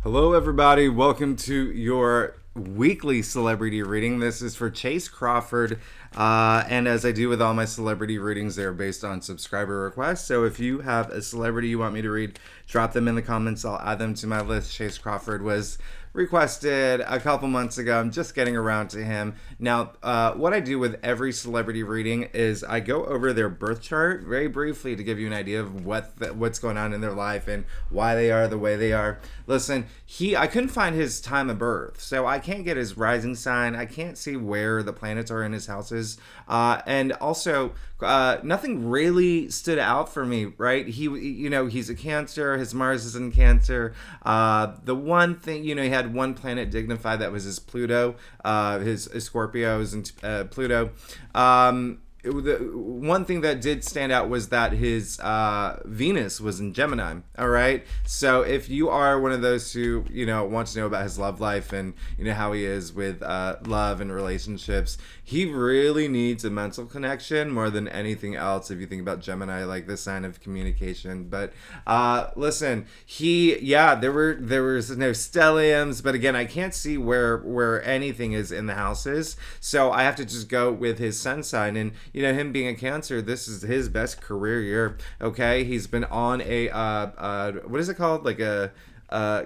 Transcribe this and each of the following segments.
Hello, everybody. Welcome to your weekly celebrity reading. This is for Chace Crawford. And as I do with all my celebrity readings, they're based on subscriber requests. So if you have a celebrity you want me to read, drop them in the comments. I'll add them to my list. Chace Crawford was requested a couple months ago. I'm just getting around to him. Now, what I do with every celebrity reading is I go over their birth chart very briefly to give you an idea of what's going on in their life and why they are the way they are. Listen, I couldn't find his time of birth, so I can't get his rising sign. I can't see where the planets are in his houses. And also, nothing really stood out for me, right? He's a Cancer. His Mars is in Cancer. The one thing, he had one planet dignified that was his Pluto. His Scorpio is in Pluto. The one thing that did stand out was that his Venus was in Gemini. All right, so if you are one of those who wants to know about his love life and how he is with love and relationships, he really needs a mental connection more than anything else. If you think about Gemini, like the sign of communication, but listen, there was no stelliums, but again, I can't see where anything is in the houses, so I have to just go with his sun sign. And him being a Cancer, this is his best career year. Okay, he's been on a what is it called, like a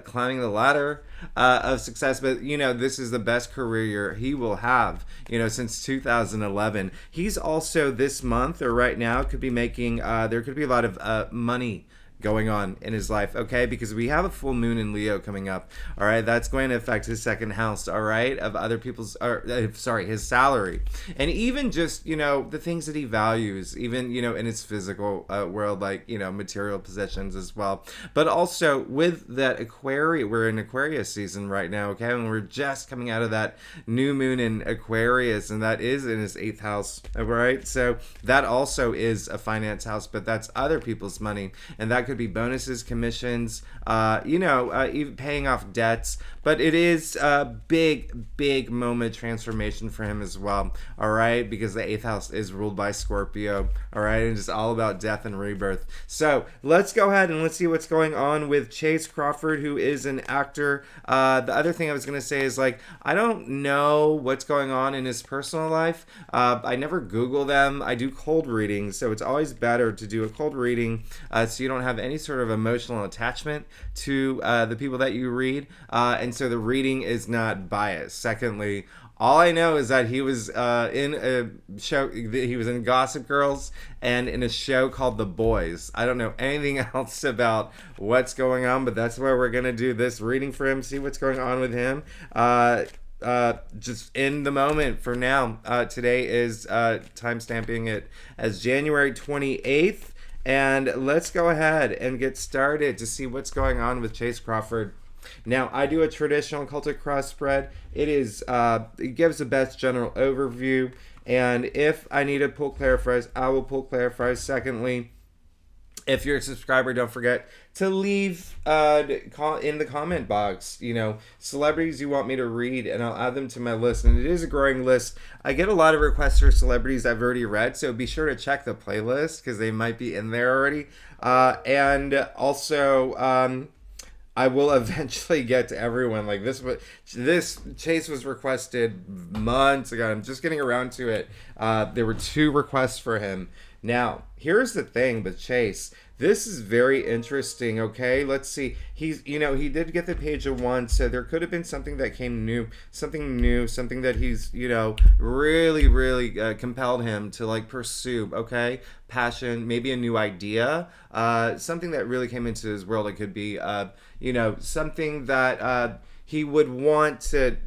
climbing the ladder of success, but this is the best career year he will have since 2011. He's also this month or right now could be making there could be a lot of money going on in his life, okay? Because we have a full moon in Leo coming up, all right? That's going to affect his second house, all right? Of other people's, his salary. And even just, the things that he values, even, in his physical world, like, material possessions as well. But also with that Aquarius, we're in Aquarius season right now, okay? And we're just coming out of that new moon in Aquarius, and that is in his 8th house, all right? So that also is a finance house, but that's other people's money, and that could be bonuses, commissions, even paying off debts. But it is a big moment transformation for him as well, all right? Because the 8th house is ruled by Scorpio, all right? And it's all about death and rebirth. So let's go ahead and let's see what's going on with Chace Crawford, who is an actor. The other thing I was going to say is, I don't know what's going on in his personal life. I never Google them. I do cold readings, so it's always better to do a cold reading so you don't have any sort of emotional attachment to the people that you read, and so the reading is not biased. Secondly, all I know is that he was in a show. He was in Gossip Girls and in a show called The Boys. I don't know anything else about what's going on, but that's where we're gonna do this reading for him. See what's going on with him. Just in the moment for now. Today is time stamping it as January 28th. And let's go ahead and get started to see what's going on with Chace Crawford. Now, I do a traditional cultic cross spread. It gives the best general overview. And if I need to pull clarifiers, I will pull clarifiers. Secondly, if you're a subscriber, don't forget to leave in the comment box, celebrities you want me to read, and I'll add them to my list. And it is a growing list. I get a lot of requests for celebrities I've already read, so be sure to check the playlist because they might be in there already. And also, I will eventually get to everyone. Like this Chace was requested months ago. I'm just getting around to it. There were 2 requests for him. Now, here's the thing with Chace. This is very interesting, okay? Let's see. He did get the Page of Wands, so there could have been something that came new, something that he's, really compelled him to, pursue, okay? Passion, maybe a new idea, something that really came into his world. It could be, something that he would want to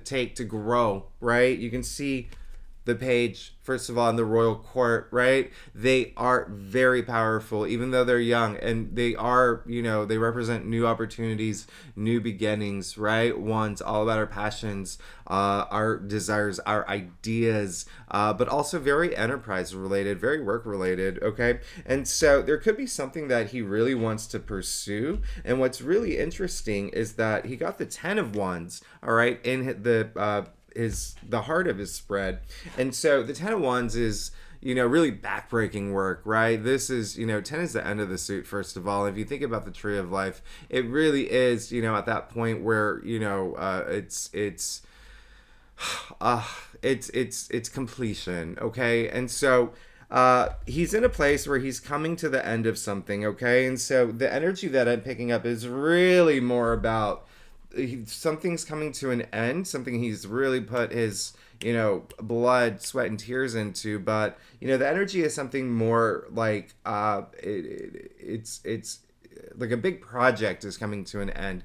take to grow, right? You can see the Page, first of all, in the royal court, right? They are very powerful, even though they're young, and they are, they represent new opportunities, new beginnings, right? One's all about our passions, our desires, our ideas, but also very enterprise related, very work related, okay? And so there could be something that he really wants to pursue. And what's really interesting is that he got the 10 of Wands, all right, in the heart of his spread. And so the 10 of Wands is really backbreaking work, right? This is, 10 is the end of the suit, first of all. If you think about the tree of life, it really is, at that point where, it's completion, okay? And so he's in a place where he's coming to the end of something, okay? And so the energy that I'm picking up is really more about something's coming to an end, something he's really put his blood, sweat, and tears into. But the energy is something more like it's like a big project is coming to an end.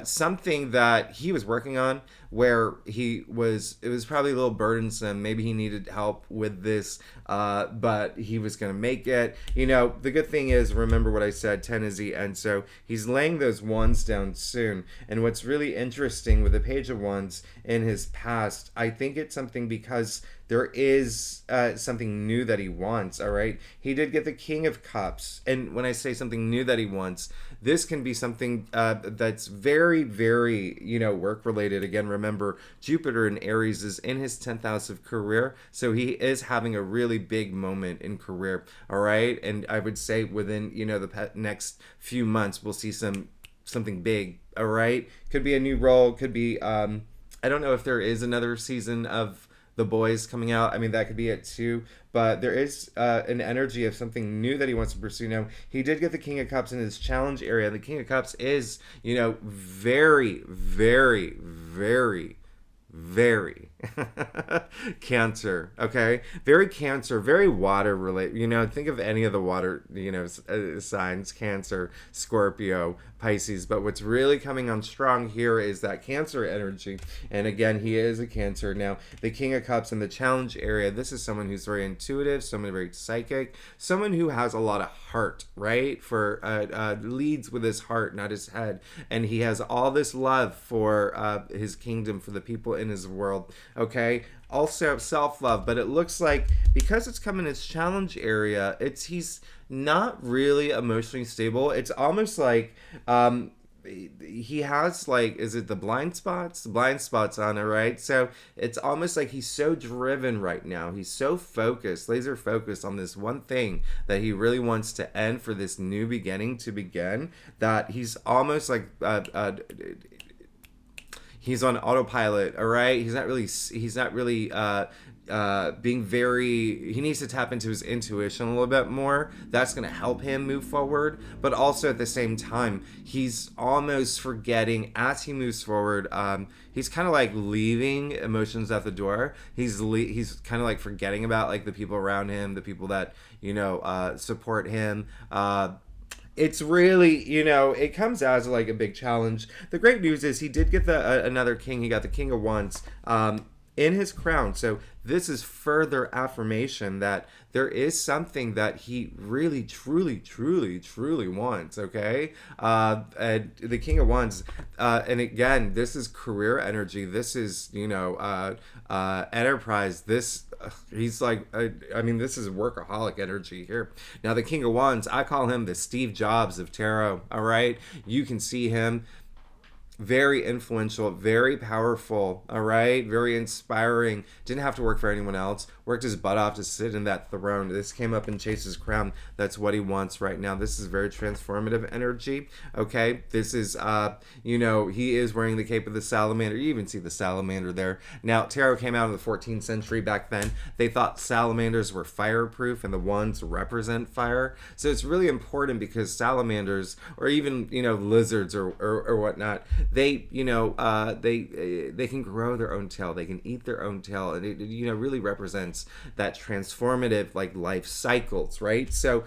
Something that he was working on where it was probably a little burdensome. Maybe he needed help with this, but he was going to make it. The good thing is, remember what I said, 10 is the end. So he's laying those wands down soon. And what's really interesting with the Page of Wands in his past, I think it's something because there is something new that he wants, all right? He did get the King of Cups. And when I say something new that he wants, this can be something that's very, very, work-related. Again, remember, Jupiter in Aries is in his 10th house of career. So he is having a really big moment in career, all right? And I would say within, the next few months, we'll see something big, all right? Could be a new role. Could be, I don't know if there is another season of The Boys coming out. I mean, that could be it too. But there is an energy of something new that he wants to pursue. Now, he did get the King of Cups in his challenge area. The King of Cups is, very, very, very, very Cancer, okay? Very Cancer, very water related. Think of any of the water, signs, Cancer, Scorpio, Pisces. But what's really coming on strong here is that Cancer energy. And again, he is a Cancer. Now, the King of Cups in the challenge area, this is someone who's very intuitive, someone very psychic, someone who has a lot of heart, right? For leads with his heart, not his head. And he has all this love for his kingdom, for the people in his world, okay? Also self-love, but it looks like because it's come in his challenge area, he's not really emotionally stable. It's almost like he has, like, is it the blind spots? The blind spots on it, right? So it's almost like he's so driven right now. He's so focused, laser focused on this one thing that he really wants to end, for this new beginning to begin, that he's almost like he's on autopilot, all right? He's not really being very, he needs to tap into his intuition a little bit more. That's going to help him move forward. But also at the same time, he's almost forgetting as he moves forward. He's kind of like leaving emotions at the door. He's kind of like forgetting about, like, the people around him, the people that, support him. It's really, it comes as like a big challenge. The great news is he did get another king. He got the King of Wands in his crown. So this is further affirmation that there is something that he really, truly, truly, truly wants, okay? And the King of Wands, and again, this is career energy. This is, enterprise. This, he's like, this is workaholic energy here. Now, the King of Wands, I call him the Steve Jobs of tarot, all right? You can see him. Very influential, very powerful, all right? Very inspiring. Didn't have to work for anyone else. Worked his butt off to sit in that throne. This came up in Chace's crown. That's what he wants right now. This is very transformative energy, okay? This is, he is wearing the cape of the salamander. You even see the salamander there. Now, tarot came out in the 14th century. Back then, they thought salamanders were fireproof, and the wands represent fire. So it's really important because salamanders, or even, lizards or whatnot, they can grow their own tail. They can eat their own tail. And it, really represents that transformative, like, life cycles, right? So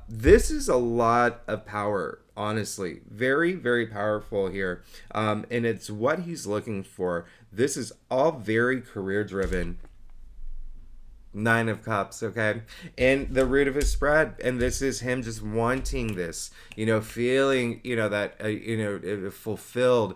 this is a lot of power, honestly. Very, very powerful here. And it's what he's looking for. This is all very career driven. 9 of Cups, okay? And the root of his spread. And this is him just wanting this, feeling, that, fulfilled,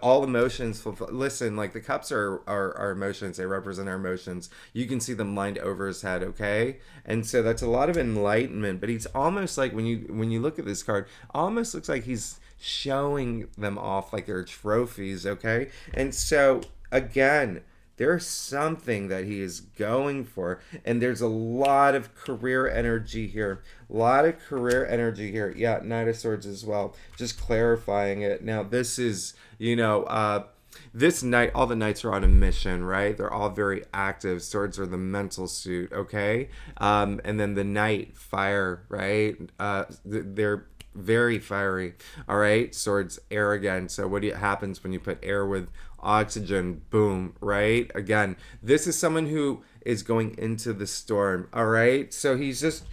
all emotions fulfilled. Listen, like, the cups are emotions. They represent our emotions. You can see them lined over his head, okay? And so that's a lot of enlightenment. But he's almost like, when you look at this card, almost looks like he's showing them off like they're trophies, okay? And so, again, There's something that he is going for, and there's a lot of career energy here. A lot of career energy here. Yeah, Knight of Swords as well. Just clarifying it. Now, this is, this knight, all the knights are on a mission, right? They're all very active. Swords are the mental suit, okay? And then the knight, fire, right? They're very fiery, all right? Swords, air again. So what happens when you put air with oxygen? Boom, right? Again, this is someone who is going into the storm, all right? So he's just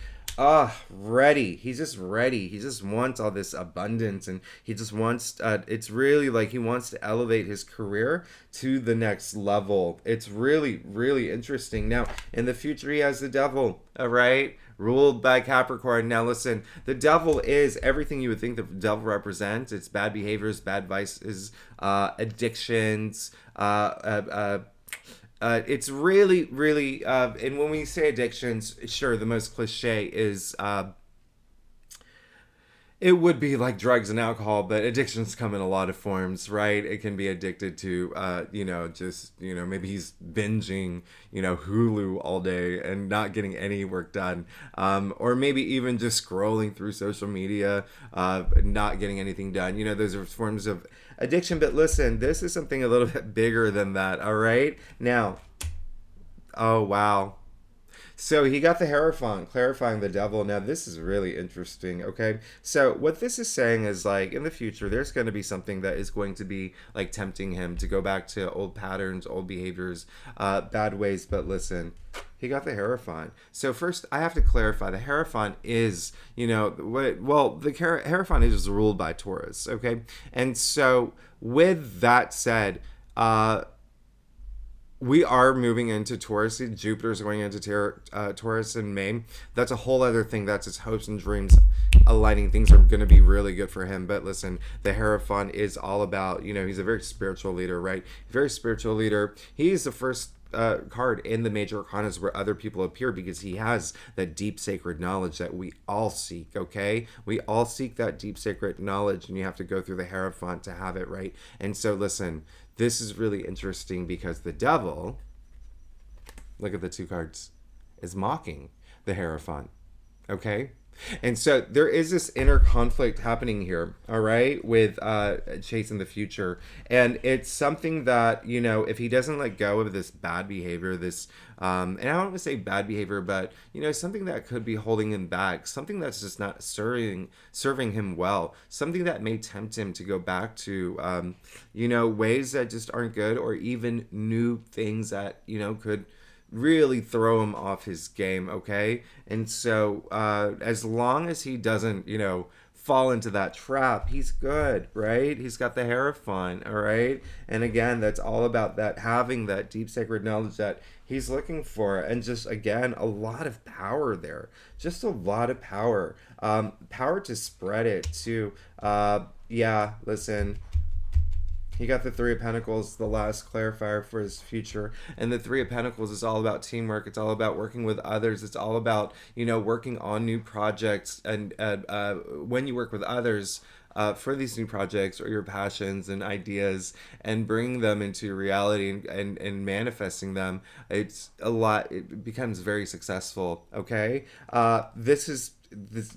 ready. He's just ready. He just wants all this abundance, and he just wants it's really like he wants to elevate his career to the next level. It's really, really interesting. Now, in the future, he has the devil, all right, ruled by Capricorn. Now listen, the devil is everything you would think the devil represents. It's bad behaviors, bad vices, addictions, it's really, really, and when we say addictions, sure, the most cliche is, it would be like drugs and alcohol, but addictions come in a lot of forms, right? It can be addicted to, maybe he's binging, Hulu all day and not getting any work done. Or maybe even just scrolling through social media, not getting anything done. Those are forms of addiction. But listen, this is something a little bit bigger than that, all right? Now, oh, wow. So he got the Hierophant, clarifying the devil. Now, this is really interesting, okay? So what this is saying is, like, in the future, there's going to be something that is going to be, like, tempting him to go back to old patterns, old behaviors, bad ways. But listen, he got the Hierophant. So first, I have to clarify, the Hierophant is, the Hierophant is ruled by Taurus, okay? And so with that said, we are moving into Taurus. Jupiter's going into Taurus in May. That's a whole other thing. That's his hopes and dreams aligning. Things are going to be really good for him. But listen, the Hierophant is all about, he's a very spiritual leader, right? Very spiritual leader. He's the first card in the major arcanas where other people appear because he has that deep sacred knowledge that we all seek, okay? We all seek that deep sacred knowledge, and you have to go through the Hierophant to have it, right? And so listen, this is really interesting because the devil, look at the two cards, is mocking the Hierophant, okay? And so there is this inner conflict happening here, all right, with Chace in the future. And it's something that, if he doesn't let go of this bad behavior, this, and I don't want to say bad behavior, but, something that could be holding him back, something that's just not serving him well, something that may tempt him to go back to, ways that just aren't good, or even new things that, could really throw him off his game, okay? And so as long as he doesn't, fall into that trap, he's good, right? He's got the Hierophant, all right? And again, that's all about that, having that deep sacred knowledge that he's looking for. And just, again, a lot of power there. Just a lot of power. Power to spread it, too. Listen, he got the Three of Pentacles, the last clarifier for his future. And the Three of Pentacles is all about teamwork. It's all about working with others. It's all about, working on new projects. And when you work with others for these new projects or your passions and ideas and bringing them into reality and manifesting them, it's a lot. It becomes very successful, okay? This is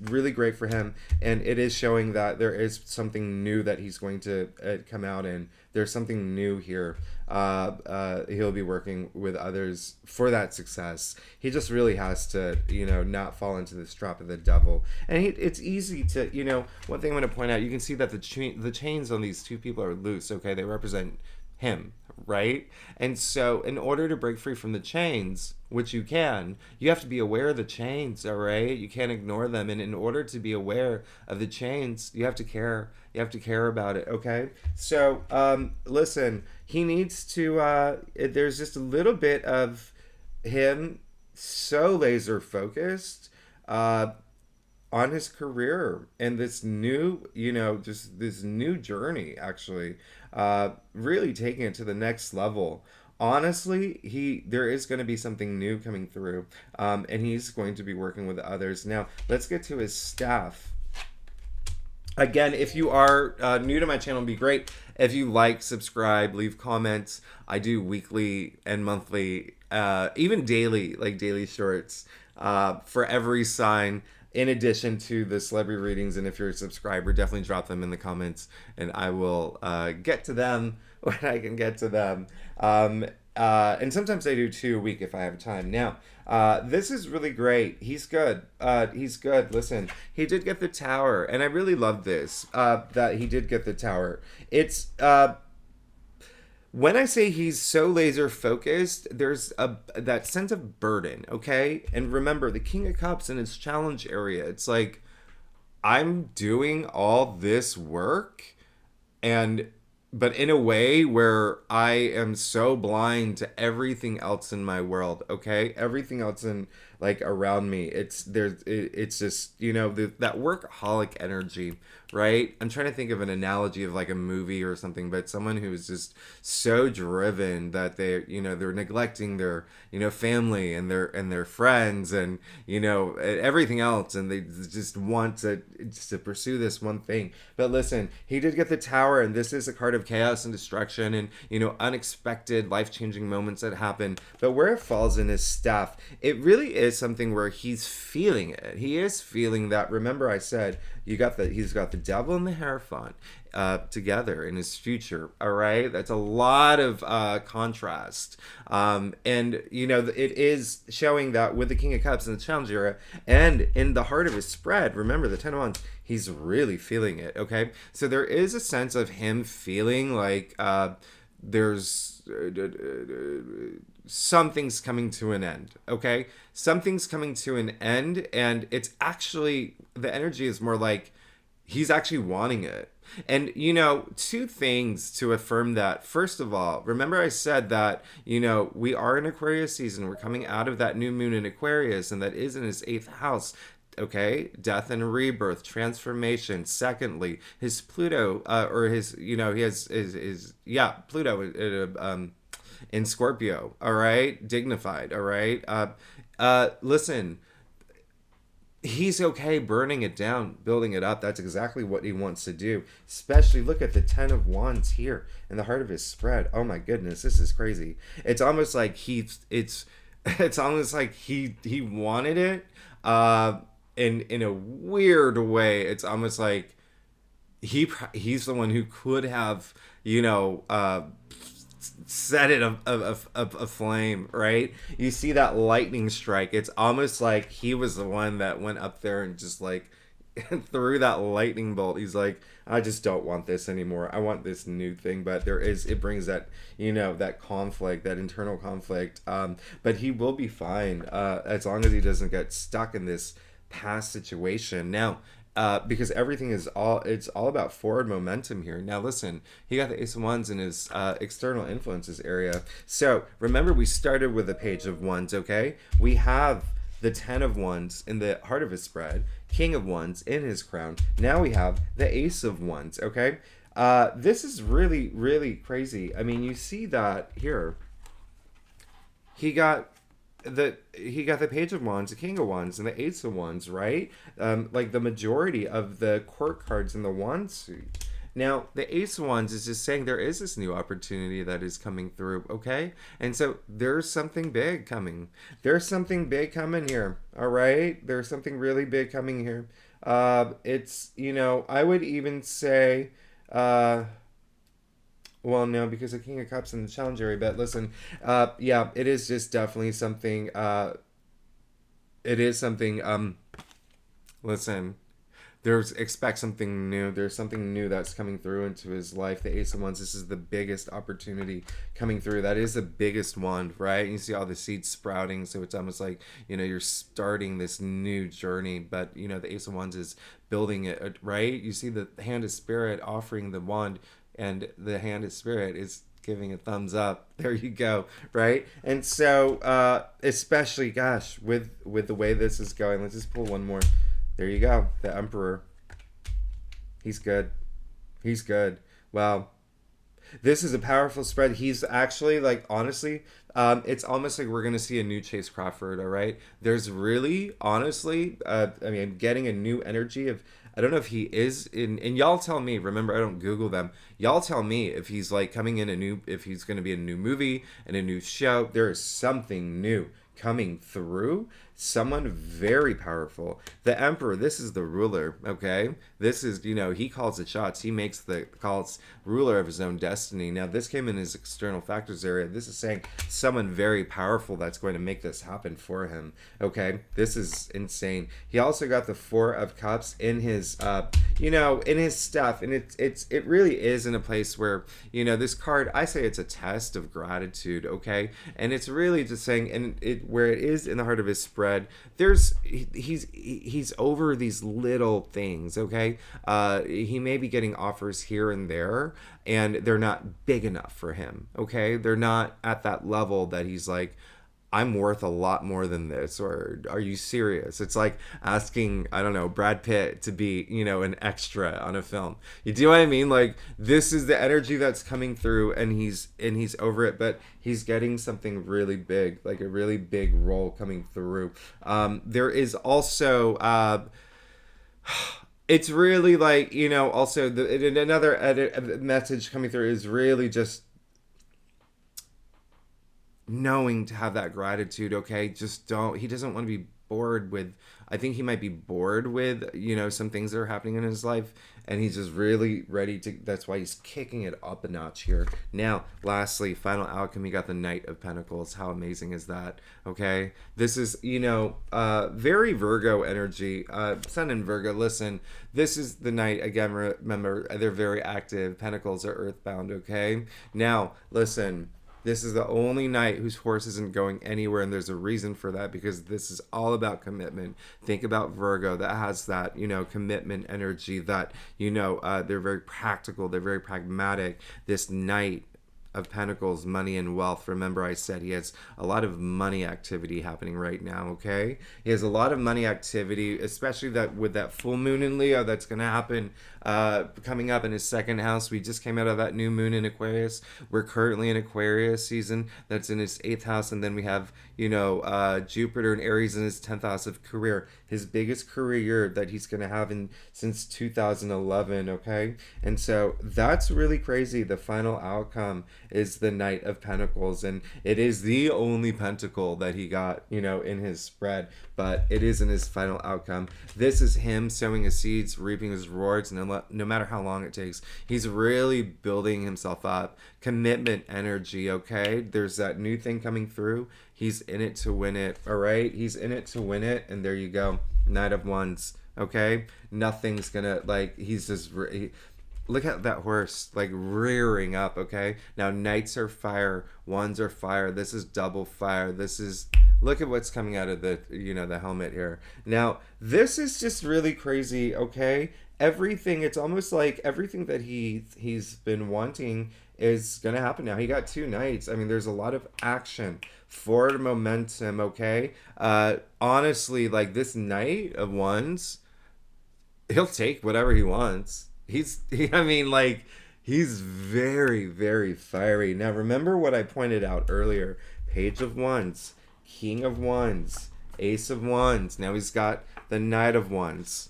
really great for him, and it is showing that there is something new that he's going to come out in. There's something new here. He'll be working with others for that success. He just really has to, not fall into this trap of the devil. And it's easy to, one thing I'm going to point out, you can see that the chains on these two people are loose, okay? They represent him, right? And so in order to break free from the chains, which you have to be aware of the chains, all right? You can't ignore them. And in order to be aware of the chains, you have to care. You have to care about it, okay? So listen, he needs to, there's just a little bit of him so laser focused on his career and this new, just this new journey, actually, really taking it to the next level. Honestly, there is going to be something new coming through, and he's going to be working with others. Now, let's get to his staff. Again, if you are new to my channel, it'd be great if you like, subscribe, leave comments. I do weekly and monthly, even daily, like daily shorts for every sign. In addition to the celebrity readings, and if you're a subscriber, definitely drop them in the comments, and I will get to them when I can get to them. And sometimes I do 2 a week if I have time. Now, this is really great. He's good. He's good. Listen, he did get the tower, and I really love this, that he did get the tower. It's when I say he's so laser focused, there's that sense of burden, okay? And remember, the King of Cups in his challenge area, it's like, I'm doing all this work, and but in a way where I am so blind to everything else in my world, okay? Everything else in like around me. It's just, that workaholic energy, right? I'm trying to think of an analogy of like a movie or something, but someone who's just so driven that they're neglecting their, family and their friends and, everything else, and they just want to pursue this one thing. But listen, he did get the tower, and this is a card of chaos and destruction and, unexpected life-changing moments that happen. But where it falls in his staff, it really is something where he's feeling it. He is feeling that. Remember, I said he's got the devil and the Hierophant together in his future. All right, that's a lot of contrast, and it is showing that with the King of Cups in the challenge era and in the heart of his spread. Remember, the Ten of Wands. He's really feeling it. Okay, so there is a sense of him feeling like there's something's coming to an end. Okay, something's coming to an end, and it's actually, the energy is more like he's actually wanting it. And, two things to affirm that. First of all, remember I said that, we are in Aquarius season. We're coming out of that new moon in Aquarius, and that is in his 8th house. Okay, death and rebirth, transformation. Secondly, his Pluto, or his, he has his Pluto in Scorpio. All right, dignified. All right. Listen, he's okay burning it down, building it up. That's exactly what he wants to do. Especially look at the Ten of Wands here in the heart of his spread. Oh my goodness, this is crazy. It's almost like it's almost like he wanted it. In a weird way, it's almost like he's the one who could have, set it aflame, right? You see that lightning strike. It's almost like he was the one that went up there and just like threw that lightning bolt. He's like, I just don't want this anymore. I want this new thing. But it brings that, that conflict, that internal conflict. But he will be fine as long as he doesn't get stuck in this past situation. Now, because everything it's all about forward momentum here. Now listen, he got the Ace of Wands in his external influences area. So remember, we started with the Page of Wands, okay? We have the Ten of Wands in the heart of his spread, King of Wands in his crown. Now we have the Ace of Wands, okay? This is really, really crazy. I mean, you see that here. He got the Page of Wands, the King of Wands, and the Ace of Wands, right? Like the majority of the court cards in the Wand suit. Now, the Ace of Wands is just saying there is this new opportunity that is coming through, okay? And so there's something big coming. There's something big coming here, all right? There's something really big coming here. It's, I would even say, well, no, because the King of Cups in the challenge area. But listen, yeah, it is just definitely something. It is something. Listen, expect something new. There's something new that's coming through into his life. The Ace of Wands. This is the biggest opportunity coming through. That is the biggest wand, right? And you see all the seeds sprouting. So it's almost like you're starting this new journey. But the Ace of Wands is building it, right? You see the Hand of Spirit offering the wand. And the Hand of Spirit is giving a thumbs up. There you go, right? And so, especially, gosh, with the way this is going, let's just pull one more. There you go, the Emperor. He's good. He's good. Well, This is a powerful spread. He's actually like honestly, it's almost like we're gonna see a new Chace Crawford. All right, there's really honestly, I mean, getting a new energy of. I don't know if he is in, and y'all tell me. Remember, I don't Google them. Y'all tell me if he's like coming in a new, if he's going to be in a new movie and a new show. There is something new coming through. Someone very powerful. The Emperor, this is the ruler, okay? This is, he calls the shots. He makes the calls, ruler of his own destiny. Now, this came in his external factors area. This is saying someone very powerful that's going to make this happen for him, okay? This is insane. He also got the Four of Cups in his, in his stuff. And it really is in a place where, this card, I say it's a test of gratitude, okay? And it's really just saying, and where it is in the heart of his spread, he's over these little things, okay? He may be getting offers here and there, and they're not big enough for him, okay? They're not at that level that he's like, I'm worth a lot more than this, or are you serious? It's like asking, I don't know, Brad Pitt to be, an extra on a film. You do what I mean? Like, this is the energy that's coming through, and he's over it, but he's getting something really big, like a really big role coming through. There is also it's really like, also another message coming through is really just knowing to have that gratitude, okay? Just he doesn't want to be bored with, I think he might be bored with, some things that are happening in his life, and he's just really ready to, that's why he's kicking it up a notch here. Now, lastly, final outcome, you got the Knight of Pentacles. How amazing is that, okay? This is, very Virgo energy, Sun in Virgo. Listen, this is the Knight, again, remember, they're very active. Pentacles are earthbound, okay? Now, listen, this is the only knight whose horse isn't going anywhere, and there's a reason for that, because this is all about commitment. Think about Virgo, that has that, commitment energy, that, they're very practical, they're very pragmatic. This Knight of Pentacles, money and wealth. Remember, I said he has a lot of money activity happening right now, okay? He has a lot of money activity, especially that with that full moon in Leo that's going to happen coming up in his second house. We just came out of that new moon in Aquarius. We're currently in Aquarius season. That's in his 8th house. And then we have, Jupiter and Aries in his 10th house of career. His biggest career that he's going to have since 2011, okay? And so that's really crazy. The final outcome is the Knight of Pentacles, and it is the only pentacle that he got, in his spread, but it is in his final outcome. This is him sowing his seeds, reaping his rewards, no matter how long it takes. He's really building himself up. Commitment energy, okay? There's that new thing coming through. He's in it to win it, all right? He's in it to win it, and there you go. Knight of Wands, okay? Nothing's gonna, he's just... Look at that horse, rearing up, okay? Now, knights are fire, wands are fire. This is double fire. This is... Look at what's coming out of the, the helmet here. Now, this is just really crazy, okay? Everything, it's almost like everything that he's been wanting is going to happen now. He got 2 knights. I mean, there's a lot of action, forward momentum, okay? Honestly, this Knight of Wands, he'll take whatever he wants. He's very, very fiery. Now, remember what I pointed out earlier. Page of Wands, King of Wands, Ace of Wands. Now he's got the Knight of Wands.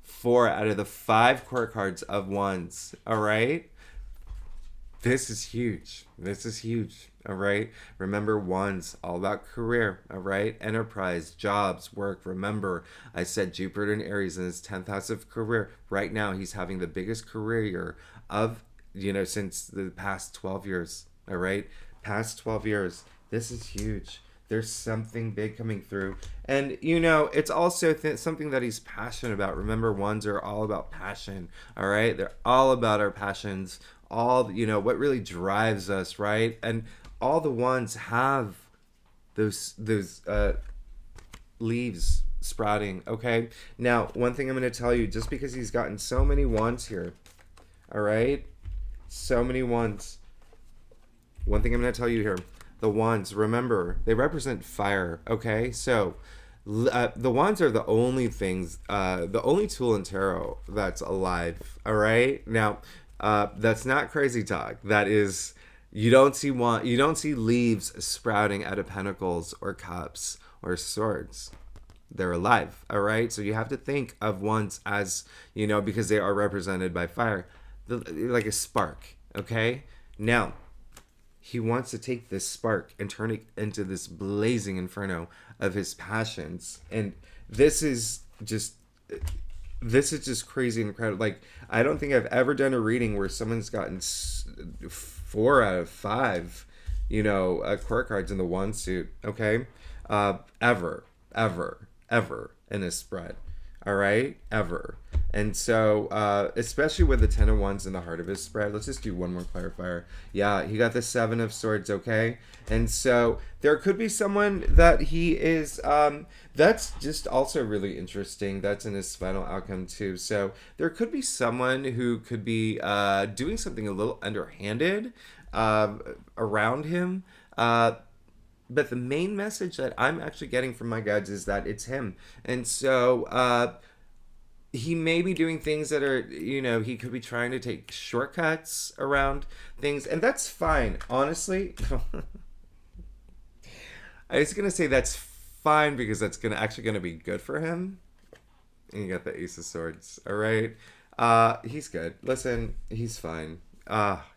4 out of the 5 court cards of Wands. All right? This is huge. This is huge. All right? Remember, Wands, all about career. All right? Enterprise, jobs, work. Remember, I said Jupiter and Aries in his 10th house of career. Right now, he's having the biggest career year of, since the past 12 years. All right? Past 12 years. This is huge. There's something big coming through. And, it's also something that he's passionate about. Remember, Wands are all about passion. All right? They're all about our passions. All, what really drives us, right? And all the Wands have those leaves sprouting, okay? Now, one thing I'm going to tell you, just because he's gotten so many Wands here, all right? So many Wands. One thing I'm going to tell you here, the Wands, remember, they represent fire, okay? So, the Wands are the only things, the only tool in tarot that's alive, all right? Now, That's not crazy talk. That is, you don't see leaves sprouting out of pentacles or cups or swords. They're alive, all right? So you have to think of wands as, because they are represented by fire, like a spark, okay? Now, he wants to take this spark and turn it into this blazing inferno of his passions. And this is just crazy and incredible. Like, I don't think I've ever done a reading where someone's gotten 4 out of 5 court cards in the wand suit, okay? Ever in a spread, all right? Ever. And so, especially with the 10 of Wands in the heart of his spread, let's just do one more clarifier. Yeah, he got the 7 of Swords, okay? And so there could be someone that he is, that's just also really interesting. That's in his final outcome too. So there could be someone who could be doing something a little underhanded around him. But the main message that I'm actually getting from my guides is that it's him. And so, he may be doing things that are, he could be trying to take shortcuts around things, and that's fine. Honestly, I was going to say that's fine because that's actually going to be good for him. And you got the Ace of Swords, all right? He's good. Listen, he's fine.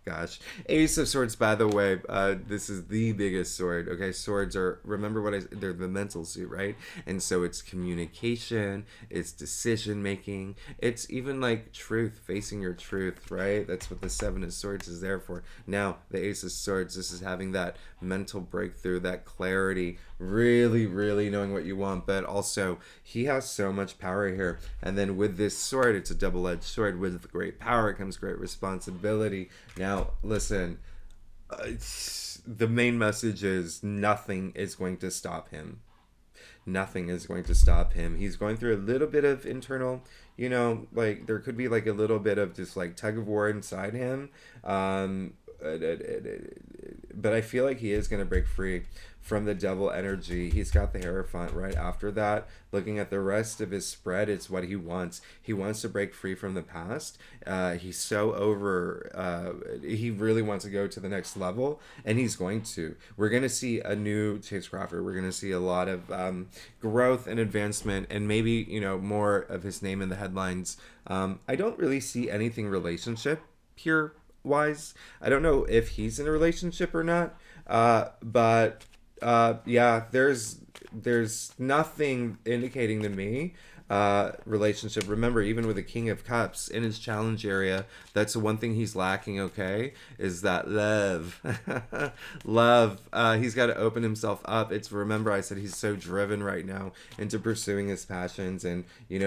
Gosh. Ace of Swords, by the way, this is the biggest sword. Okay, swords are, remember what they're the mental suit, right? And so it's communication, it's decision making, it's even like truth, facing your truth, right? That's what the 7 of Swords is there for. Now, the Ace of Swords, this is having that mental breakthrough, that clarity, really, really knowing what you want, but also he has so much power here. And then with this sword, it's a double-edged sword. With great power comes great responsibility. Now, listen, the main message is nothing is going to stop him. Nothing is going to stop him. He's going through a little bit of internal, like there could be like a little bit of just like tug of war inside him. But I feel like he is going to break free from the devil energy. He's got the Hierophant right after that. Looking at the rest of his spread, it's what he wants. He wants to break free from the past. He's so over. He really wants to go to the next level, and he's going to. We're going to see a new Chace Crawford. We're going to see a lot of growth and advancement, and maybe, more of his name in the headlines. I don't really see anything relationship here wise. I don't know if he's in a relationship or not, but yeah, there's nothing indicating to me relationship. Remember, even with the King of Cups in his challenge area, that's the one thing he's lacking, okay, is that love. Love. He's got to open himself up. Remember I said he's so driven right now into pursuing his passions, and I'm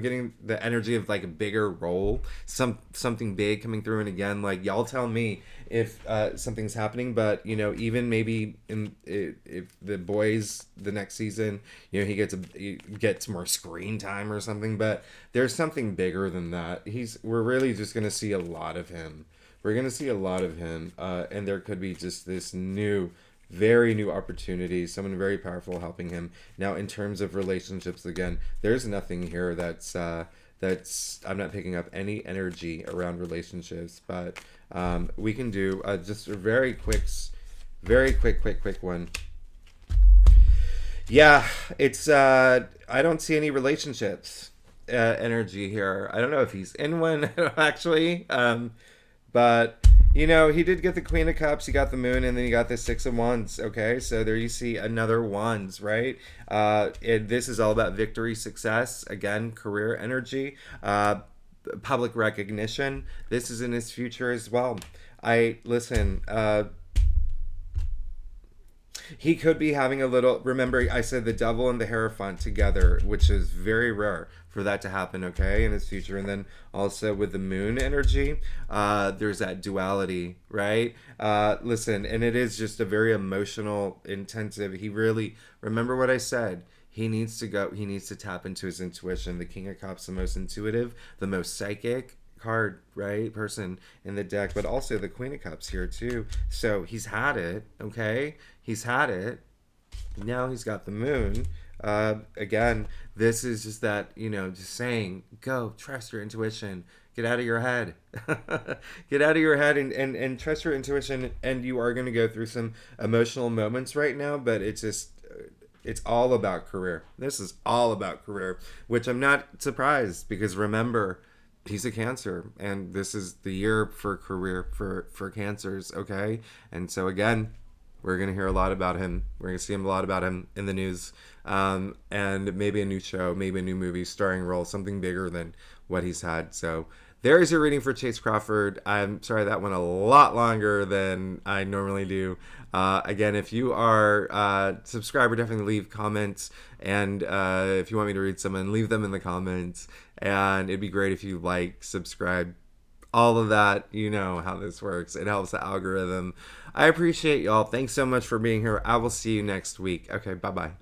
getting the energy of like a bigger role, something big coming through. And again, like, y'all tell me if something's happening, but even maybe if the boys the next season, he gets more screen time or something, but there's something bigger than that. We're really just gonna see a lot of him. We're gonna see a lot of him, and there could be just this very new opportunity, someone very powerful helping him. Now, in terms of relationships, again, there's nothing here that's I'm not picking up any energy around relationships, but we can do just a very quick one. Yeah, it's I don't see any relationships energy here. I don't know if he's in one actually, but he did get the Queen of Cups, he got the Moon, and then he got the 6 of Wands. Okay, so there you see another Wands, right? This is all about victory, success, again, career energy, public recognition. This is in his future as well. He could be having a little, remember I said the devil and the Hierophant together, which is very rare for that to happen, okay, in his future. And then also with the Moon energy, there's that duality, right? Listen, and it is just a very emotional, intensive, he really, remember what I said, he needs to tap into his intuition. The King of Cups, the most intuitive, the most psychic card, right, person in the deck, but also the Queen of Cups here too. So he's had it, okay? He's had it. Now he's got the Moon. Again, this is just that, just saying, go, trust your intuition, Get out of your head. Get out of your head and trust your intuition. And you are going to go through some emotional moments right now, but it's all about career. This is all about career, which I'm not surprised because remember, he's a Cancer, and this is the year for career for Cancers. Okay, and so again, we're gonna hear a lot about him. We're gonna see a lot about him in the news, and maybe a new show, maybe a new movie, starring role, something bigger than what he's had. So there is your reading for Chace Crawford. I'm sorry that went a lot longer than I normally do. Again, if you are a subscriber, definitely leave comments. And if you want me to read someone, leave them in the comments. And it'd be great if you like, subscribe, all of that. You know how this works. It helps the algorithm. I appreciate y'all. Thanks so much for being here. I will see you next week. Okay, bye-bye.